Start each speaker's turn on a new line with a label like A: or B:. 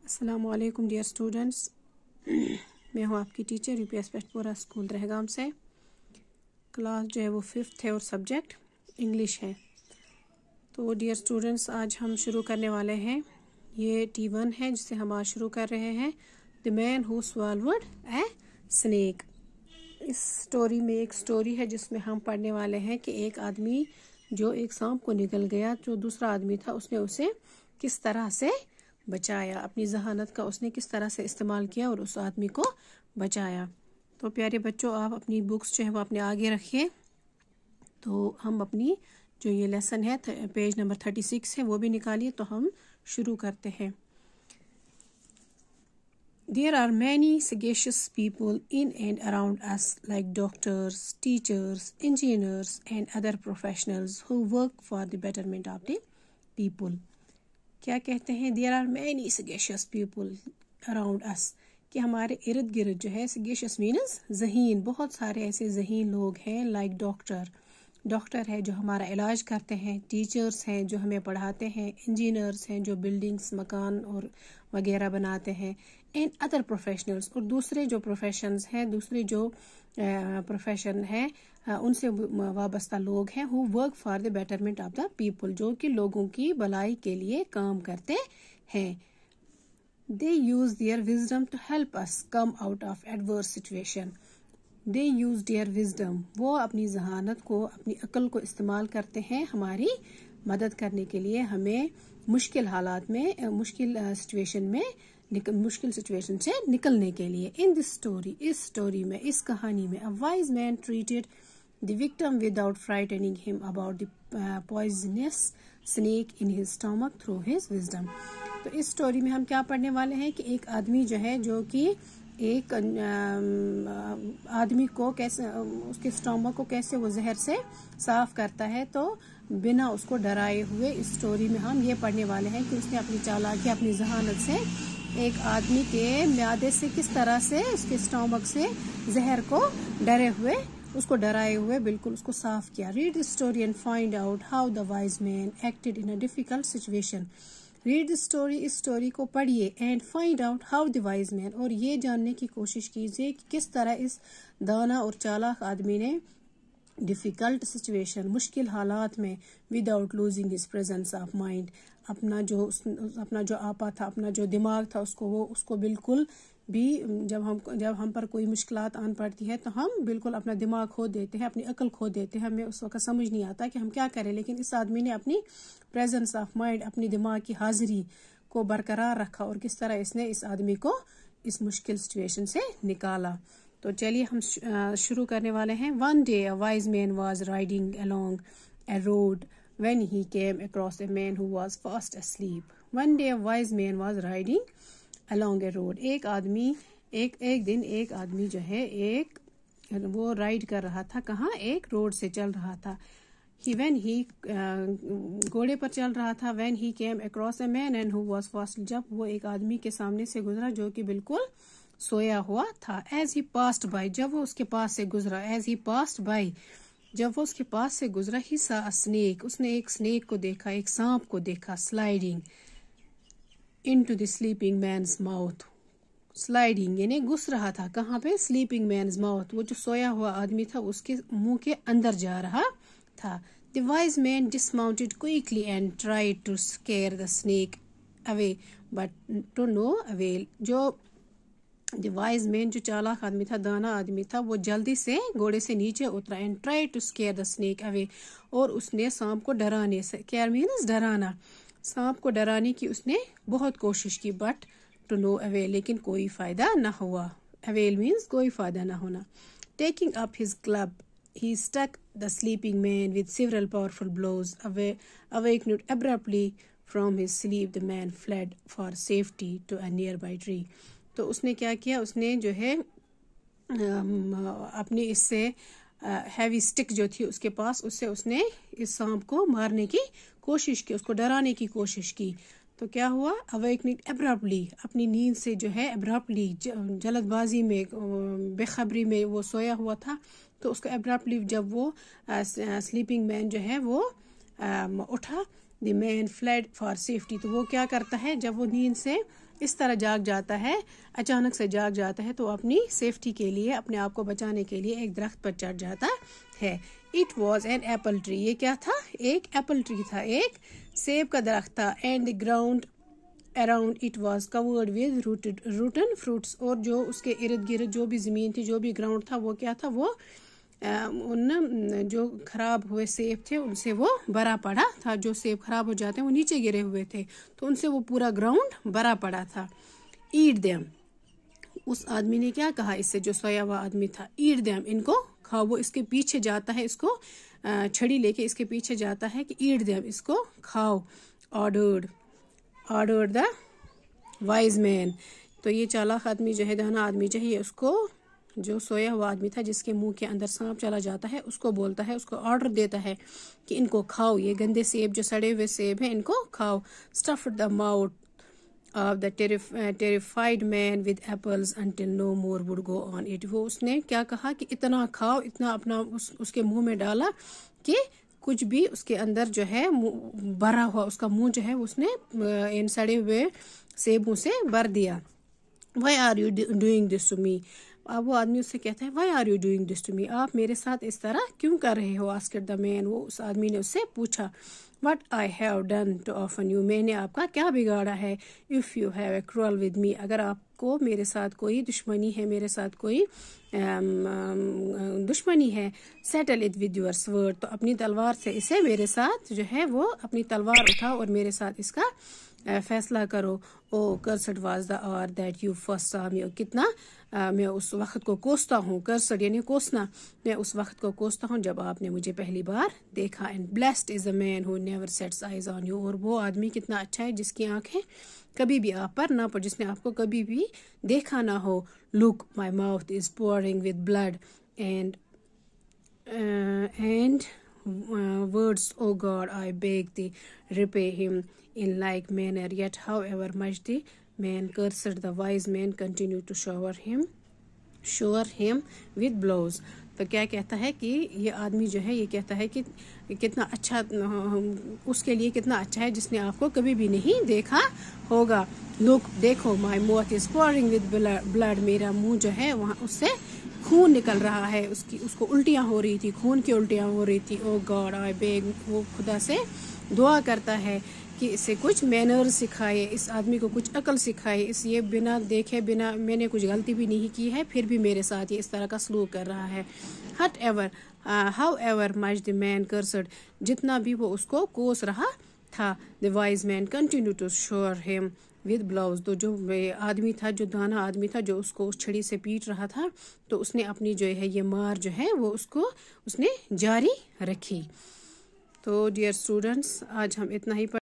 A: अस्सलाम वालेकुम dear students, मैं हूँ आपकी टीचर यूपीएस पेटपुरा स्कूल दरहगाम से। क्लास जो है वो 5th है और सब्जेक्ट इंग्लिश है। तो डियर स्टूडेंट्स, आज हम शुरू करने वाले हैं, ये T1 है जिसे हम आज शुरू कर रहे हैं, the man who swallowed a snake. इस स्टोरी में एक स्टोरी है जिसमें हम पढ़ने वाले हैं कि एक आदमी जो एक सांप को निगल गया, जो दूसरा आदमी था उसने उसे किस तरह से बचाया, अपनी जहानत का उसने किस तरह से इस्तेमाल किया और उस आदमी को बचाया। तो प्यारे बच्चों, आप अपनी बुक्स जो है वो अपने आगे रखिए। तो हम अपनी जो ये लेसन है पेज नंबर 36 है वो भी निकालिए। तो हम शुरू करते हैं। There are many sagacious people in and around us, like doctors, teachers, engineers, and other professionals who work for the betterment of the people. क्या कहते हैं? There are many sagacious people around us, कि हमारे इर्द गिर्द जो है, sagacious means ज़हीन, बहुत सारे ऐसे ज़हीन लोग हैं, like डॉक्टर है जो हमारा इलाज करते हैं, टीचर्स हैं जो हमें पढ़ाते हैं, इंजीनियर्स हैं जो बिल्डिंग्स, मकान और वगैरह बनाते हैं, एंड अदर प्रोफेशनल्स, और दूसरे जो प्रोफेशंस हैं, दूसरे जो प्रोफेशन है उनसे वाबस्ता लोग हैं, who work for the betterment of the people, जो कि लोगों की भलाई के लिए काम करते हैं। They use their wisdom to help us come out of adverse situation. They use their wisdom, वो अपनी जहानत को, अपनी अक्ल को इस्तेमाल करते हैं हमारी मदद करने के लिए, हमें मुश्किल हालात में, मुश्किल सिचुएशन से निकलने के लिए। इन दिस स्टोरी, इस स्टोरी में, इस कहानी में, a wise man treated the victim without frightening him about the poisonous snake in his stomach through his wisdom. तो इस स्टोरी में हम क्या पढ़ने वाले हैं कि एक आदमी जो है, जो कि एक आदमी को कैसे, उसके स्टमक को कैसे वो जहर से साफ करता है। तो बिना उसको डराए हुए इस स्टोरी में हम ये पढ़ने वाले हैं कि उसने अपनी चालाकी, अपनी जहानत से एक आदमी के म्यादे से किस तरह से, उसके स्टमक से जहर को उसको डराए हुए बिल्कुल उसको साफ किया। Read the story and find out how the wise man acted in a difficult situation. Read the story, इस स्टोरी को पढ़िए, and find out how the wise man, और ये जानने की कोशिश कीजिए कि किस तरह इस दाना और चालाक आदमी ने डिफिकल्ट सिचुएशन, मुश्किल हालात में, without losing his presence of mind, अपना जो आपा था, अपना जो दिमाग था, उसको बिल्कुल भी, जब हम पर कोई मुश्किलात आन पड़ती है तो हम बिल्कुल अपना दिमाग खो देते हैं, अपनी अकल खो देते हैं, हमें उस वक्त समझ नहीं आता कि हम क्या करें। लेकिन इस आदमी ने अपनी प्रेजेंस ऑफ माइंड, अपनी दिमाग की हाजिरी को बरकरार रखा, और किस तरह इसने इस आदमी को इस मुश्किल सिचुएशन से निकाला। तो चलिए हम शुरू करने वाले हैं। One day a wise man was riding along a road when he came across a man who was fast asleep. One day a wise man was riding along a road. एक दिन एक आदमी जो है, वो राइड कर रहा था, कहाँ? एक रोड से चल रहा था। when he घोड़े पर चल रहा था। when he came across a man and who was fast, जब वो एक आदमी के सामने से गुजरा जो कि बिल्कुल सोया हुआ था। as he passed by, जब वो उसके पास से गुजरा, as he passed by, जब वो उसके पास से गुजरा, ही सा स्नेक, उसने एक स्नेक को देखा, एक सांप को देखा, sliding into the sleeping man's mouth. Sliding यानी घुस रहा था, कहाँ पे? स्लीपिंग मैन्स माउथ, वो जो सोया हुआ आदमी था उसके मुंह के अंदर जा रहा था। The wise man dismounted quickly and tried to scare the snake away but to no avail. जो द वाइज मैन, जो चालाक आदमी था, दाना आदमी था, वो जल्दी से घोड़े से नीचे उतरा, and try to scare the snake away, और उसने सांप को डराने से, केयर मीन्स डराना, सांप को डराने की उसने बहुत कोशिश की, बट टू नो अवेल, लेकिन कोई फायदा ना हुआ। अवेल मीन्स कोई फायदा ना होना। Taking up his club he struck the sleeping man with several powerful blows. Awakened abruptly from his sleep, the man fled for safety to a nearby tree. तो उसने क्या किया? उसने जो है अपनी इससे हैवी स्टिक जो थी उसके पास, उससे उसने इस सांप को मारने की कोशिश की, उसको डराने की कोशिश की। तो क्या हुआ? अवेकनिंग एब्रप्टली, अपनी नींद से जो है एब्रप्टली, जल्दबाजी में, बेखबरी में वो सोया हुआ था, तो उसको एब्रप्टली जब वो स्लीपिंग मैन जो है वो उठा, the man fled for safety, तो वो क्या करता है? जब वो नींद से इस तरह जाग जाता है, अचानक से जाग जाता है, तो अपनी सेफ्टी के लिए, अपने आप को बचाने के लिए एक दरख्त पर चढ़ जाता है. It was an apple tree. ये क्या था? एक एप्पल ट्री था, एक सेब का दरख्त था. And the ground around it was covered with routine fruits. और जो उसके इर्द गिर्द जो भी ज़मीन थी, जो भी ग्राउंड था, वो क्या था? वो उन जो खराब हुए सेब थे उनसे वो भरा पड़ा था. जो सेब खराब हो जाते हैं वो नीचे गिरे हुए थे, तो उनसे वो पूरा ग्राउंड भरा पड़ा था. Eat them. उस आदमी ने क्या कहा इससे, जो सोया हुआ आदमी था? ईट देम, इनको खाओ. वो इसके पीछे जाता है, इसको छड़ी लेके इसके पीछे जाता है कि ईट देम, इसको खाओ. Ordered the wise man. तो ये चालाक आदमी जो है, दाना आदमी जो है, ये उसको, जो सोया हुआ आदमी था जिसके मुंह के अंदर सांप चला जाता है, उसको बोलता है, उसको ऑर्डर देता है कि इनको खाओ. ये गंदे सेब, जो सड़े हुए सेब हैं, इनको खाओ. Stuff the mouth of the terrified man with apples until no more would go on it. वो उसने क्या कहा कि इतना खाओ, इतना अपना उसके मुंह में डाला कि कुछ भी उसके अंदर जो है भरा हुआ, उसका मुंह जो है उसने इन सड़े हुए सेबों से भर दिया. Why are you doing this to me? अब वो आदमी उससे कहता है, Why are you doing this to me? आप मेरे साथ इस तरह क्यों कर रहे हो? Asked the man. वो उस आदमी ने उससे पूछा. What I have done to offend you? मैंने आपका क्या बिगाड़ा है? If you have a quarrel with me, अगर आपको मेरे साथ कोई दुश्मनी है, मेरे साथ कोई दुश्मनी है, settle it with your sword. तो अपनी तलवार से इसे, मेरे साथ जो है वो अपनी तलवार उठाओ और मेरे साथ इसका फैसला करो. O cursed was the hour that you first saw me. कितना मैं उस वक्त को कोसता हूँ. कर्सड यानी कोसना. मैं उस वक्त को कोसता हूँ जब आपने मुझे पहली बार देखा. And blessed is the man who never sets eyes on you. और वो आदमी कितना अच्छा है जिसकी आंखें कभी भी आप पर ना पड़, जिसने आपको कभी भी देखा ना हो. Look my mouth is pouring with blood and words, O God, I beg thee, repay him in like manner. Yet however much the man cursed, the wise man continued to shower him with blows. तो क्या कहता है कि ये आदमी जो है, ये कहता है कि कितना अच्छा, उसके लिए कितना अच्छा है जिसने आपको कभी भी नहीं देखा होगा. लुक, देखो, my mouth is pouring with blood. मेरा मुंह जो है वहाँ उससे खून निकल रहा है. उसको उल्टियाँ हो रही थी, खून की उल्टियाँ हो रही थी. ओ गॉड आई बेग. वो खुदा से दुआ करता है कि इसे कुछ मैनर सिखाए, इस आदमी को कुछ अकल सिखाए. ये बिना देखे, बिना, मैंने कुछ गलती भी नहीं की है, फिर भी मेरे साथ ये इस तरह का सलूक कर रहा है. However much the man cursed. जितना भी वो उसको कोस रहा था. The wise man continue to shower him with blouse. तो जो आदमी था, जो दाना आदमी था, जो उसको उस छड़ी से पीट रहा था, तो उसने अपनी जो है ये मार जो है वो उसने जारी रखी. तो डियर स्टूडेंट्स, आज हम इतना ही